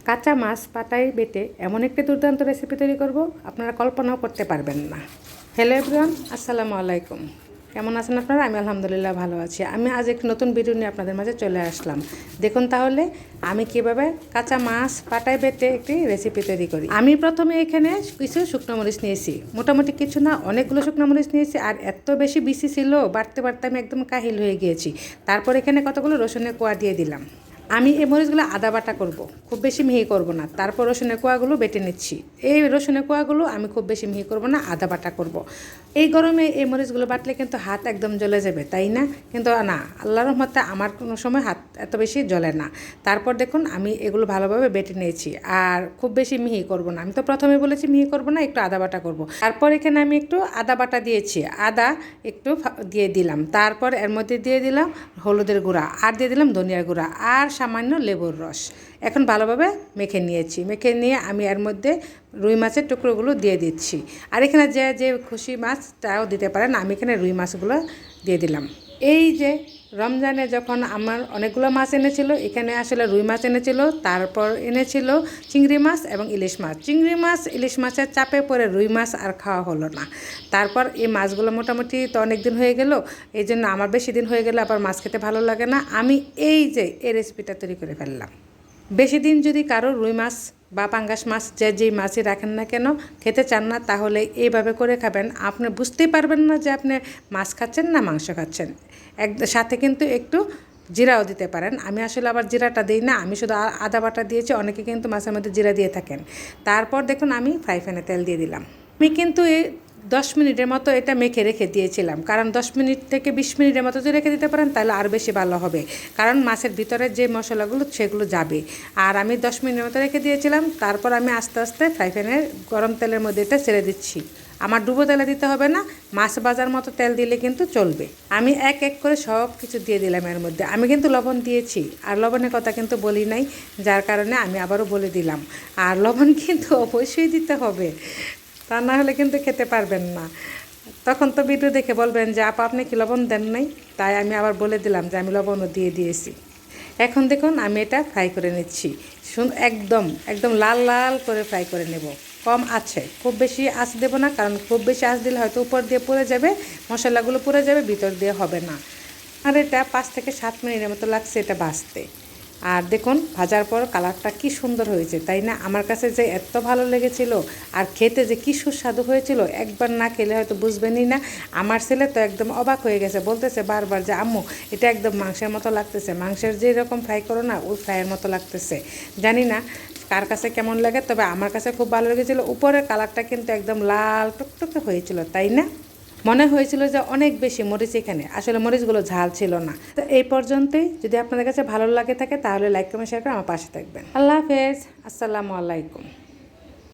কাঁচা মাছ পাটায় বেটে এমন একটি দুর্দান্ত রেসিপি তৈরি করব আপনারা কল্পনাও করতে পারবেন না। হ্যালো এভরিওয়ান, আসসালামু আলাইকুম। কেমন আছেন আপনারা? আমি আলহামদুলিল্লাহ ভালো আছি। আমি আজ একটি নতুন ভিডিও নিয়ে আপনাদের মাঝে চলে আসলাম। দেখুন তাহলে আমি কীভাবে কাঁচা মাছ পাটায় বেটে একটি রেসিপি তৈরি করি। আমি প্রথমে এখানে কিছু শুকনো মরিচ নিয়েছি, মোটামুটি কিছু না অনেকগুলো শুকনো মরিচ নিয়েছি। আর এত বেশি বিসি ছিল, বাড়তে বাড়তে আমি একদম কাহিল হয়ে গিয়েছি। তারপর এখানে কতগুলো রসুনের কোয়া দিয়ে দিলাম। আমি এই মরিচগুলো আদা বাটা করব, খুব বেশি মিহি করব না। তারপর রসুনের কোয়াগুলো বেটে নিচ্ছি। এই রসুনের কোয়াগুলো আমি খুব বেশি মিহি করব না, আদা বাটা করব। এই গরমে এই মরিচগুলো বাটলে কিন্তু হাত একদম জ্বলে যাবে, তাই না? কিন্তু না, আল্লাহর রহমতে আমার কোনো সময় হাত এত বেশি জ্বলে না। তারপর দেখুন আমি এগুলো ভালোভাবে বেটে নিয়েছি। আর খুব বেশি মিহি করব না, আমি তো প্রথমে বলেছি মিহি করব না, একটু আদা বাটা করব। তারপর এখানে আমি একটু আদা বাটা দিয়েছি, আদা একটু দিয়ে দিলাম। তারপর এর মধ্যে দিয়ে দিলাম হলুদের গুঁড়া, আর দিয়ে দিলাম ধনিয়ার গুঁড়া, আর সামান্য লেবুর রস। এখন ভালোভাবে মেখে নিয়েছি। মেখে নিয়ে আমি এর মধ্যে রুই মাছের টুকরোগুলো দিয়ে দিচ্ছি। আর এখানে যে যে খুশি মাছটাও দিতে পারেন, আমি এখানে রুই মাছগুলো দিয়ে দিলাম। এই যে রমজানে যখন আমার অনেকগুলো মাছ এনেছিল, এখানে আসলে রুই মাছ এনেছিল, তারপর এনেছিল চিংড়ি মাছ এবং ইলিশ মাছ। চিংড়ি মাছ ইলিশ মাছের চাপে পড়ে রুই মাছ আর খাওয়া হলো না। তারপর এই মাছগুলো মোটামুটি তো অনেক দিন হয়ে গেল, এই জন্য আমার বেশি দিন হয়ে গেলে আবার মাছ খেতে ভালো লাগে না। আমি এই রেসিপিটা তৈরি করে ফেললাম। বেশি দিন যদি কারো রুই মাছ বা পাঙ্গাস মাছ যেই মাছই রাখেন না কেন খেতে চান না, তাহলে এইভাবে করে খাবেন। আপনি বুঝতেই পারবেন না যে আপনি মাছ খাচ্ছেন না মাংস খাচ্ছেন। সাথে কিন্তু একটু জিরাও দিতে পারেন। আমি আসলে আবার জিরাটা দিই না, আমি শুধু আদা বাটা দিয়েছি। অনেকে কিন্তু মাছের মধ্যে জিরা দিয়ে থাকেন। তারপর দেখুন আমি ফ্রাই প্যানে তেল দিয়ে দিলাম। আমি কিন্তু 10 মিনিটের মতো এটা মেখে রেখে দিয়েছিলাম, কারণ 10 মিনিট থেকে 20 মিনিটের মতো যদি রেখে দিতে পারেন তাহলে আরও বেশি ভালো হবে, কারণ মাছের ভিতরে যে মশলাগুলো সেগুলো যাবে। আর আমি 10 মিনিটের মতো রেখে দিয়েছিলাম। তারপর আমি আস্তে আস্তে ফ্রাই প্যানের গরম তেলের মধ্যে এটা ছেড়ে দিচ্ছি। আমার ডুবো তেলে দিতে হবে না, মাছ ভাজার মতো তেল দিলে কিন্তু চলবে। আমি এক এক করে সব কিছু দিয়ে দিলাম এর মধ্যে। আমি কিন্তু লবণ দিয়েছি, আর লবণের কথা কিন্তু বলি নাই, যার কারণে আমি আবারও বলে দিলাম। আর লবণ কিন্তু অবশ্যই দিতে হবে, তা না হলে কিন্তু খেতে পারবেন না। তখন তো ভিডিও দেখে বলবেন যে আপা আপনি কি লবণ দেন নাই, তাই আমি আবার বলে দিলাম যে আমি লবণও দিয়ে দিয়েছি। এখন দেখুন আমি এটা ফ্রাই করে নিচ্ছি। একদম একদম লাল লাল করে ফ্রাই করে নেব, কম আছে, খুব বেশি আঁচ দেবো না, কারণ খুব বেশি আঁচ দিলে হয়তো উপর দিয়ে পুড়ে যাবে, মশলাগুলো পুড়ে যাবে, ভিতর দিয়ে হবে না। আর এটা 5 থেকে 7 মিনিটের মতো লাগছে এটা ভাজতে। আর দেখুন ভাজার পর কালারটা কি সুন্দর হয়েছে, তাই না? আমার কাছে যে এত ভালো লেগেছিল, আর খেতে যে কি সুস্বাদু হয়েছিল, একবার না খেলে হয়তো বুঝবেনই না। আমার ছেলে তো একদম অবাক হয়ে গেছে, বলতেছে বারবার যে আম্মু এটা একদম মাংসের মতো লাগতেছে, মাংসের যেরকম ফ্রাই করো না ওই ফ্রাইয়ের মতো লাগতেছে। জানি না কার কাছে কেমন লাগে, তবে আমার কাছে খুব ভালো লেগেছিলো। উপরের কালারটা কিন্তু একদম লাল টুকটুকে হয়েছিল, তাই না? মনে হয়েছিল যে অনেক বেশি মরিচ, এখানে আসলে মরিচগুলো ঝাল ছিল না। তো এই পর্যন্তই। যদি আপনাদের কাছে ভালো লাগে থাকে তাহলে লাইক কমেন্ট শেয়ার করে আমার পাশে থাকবেন। আল্লাহ হাফেজ, আসসালামু আলাইকুম।